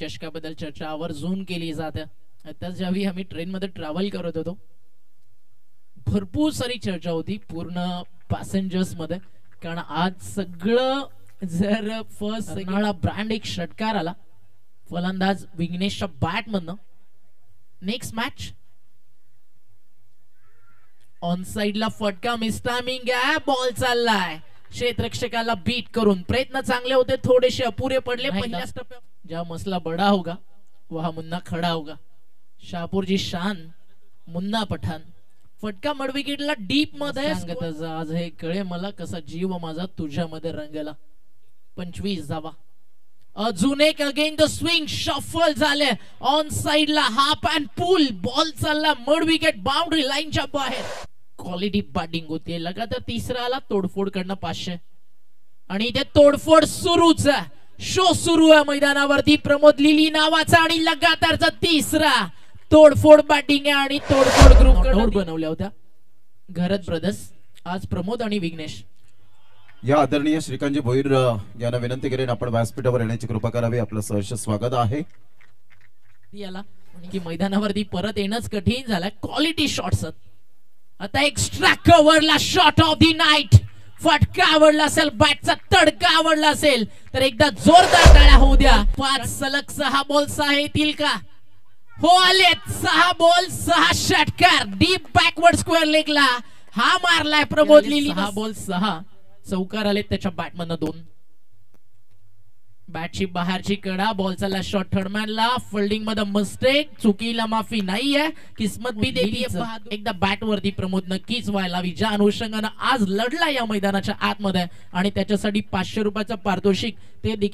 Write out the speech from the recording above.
चषकाबद्दल चर्चा आवर्जून केली जाते. आता ज्यावेळी आम्ही ट्रेन मध्ये ट्रॅव्हल करत होतो भरपूर सारी चर्चा होती पूर्ण पॅसेंजर्स मध्ये, कारण आज सगळं जर फर्स्ट ब्रँड एक षटकार आला फलंदाज विघ्नेशच्या बॅट मधनं. नेक्स्ट मॅच ऑन साइडला फटका, मिसटायमिंग आहे, बॉल चाललाय क्षेत्ररक्षकाला बीट करून. प्रयत्न चांगले होते, थोडेसे अपुरे पडले पहिल्याच टप्प्यात. ज्या मसला बडा होगा वहा मुन्ना खडा होगा. शाहपुर जी शान मुन्ना पठाण. फटका मड विकेटला डीप मध्ये. आज हे कळे मला कसा जीव माझा तुझ्यामध्ये रंगला. 25 धावा. अजून एक अगेन द स्विंग शफल झाले ऑन साइडला हाफ अँड पुल. बॉल चालला मड विकेट बाउंड्री लाईनच्या बाहेर. क्वालिटी बॅटिंग होती लगातार. तिसरा आला तोडफोड कडनं 500 आणि इथे तोडफोड सुरूच आहे. शो सुरू आहे मैदानावरती. प्रमोद लिली नावाचा आणि लगातारचा तिसरा तोडफोड बॅटिंग आहे आणि तोडफोड ग्रुप बनवल्या होत्या घरत ब्रदर्स. आज प्रमोद आणि विघ्नेश. या आदरणीय श्रीकांतजी भोईर यांना विनंती करेन आपण व्यासपीठावर येण्याची कृपा करावी. आपलं सहर्ष स्वागत आहे. याला की मैदानावरती परत येणंच कठीण झालंय. क्वालिटी शॉट्स आता. एक्स्ट्रा कव्हरला शॉट ऑफ द नाईट. फटका आवडला असेल, बॅटचा तडका आवडला असेल तर एकदा जोरदार टाळ्या होऊ द्या. 5 सलग 6 बॉल 6 येतील का? हो आलेत. 6 बॉल 6 षटकार. डीप बॅकवर्ड स्क्वेअर लेगला हा मारलाय प्रमोद लिली. 6 बॉल 6 चौकार आलेत त्याच्या बॅट मधनं 2. बॅटची बाहेरची कडा. बॉल चालला शॉट थर्डमॅनला. फिल्डिंग मध्ये मिस्टेक. चुकीला माफी नाहीये. किस्मत भी देती. एकदा बॅट वरती प्रमोद नक्कीच व्हायला हवी. ज्या अनुषंगानं आज लढला या मैदानाच्या आतमध्ये आणि त्याच्यासाठी 500 रुपयाचं पारितोषिक ते देखील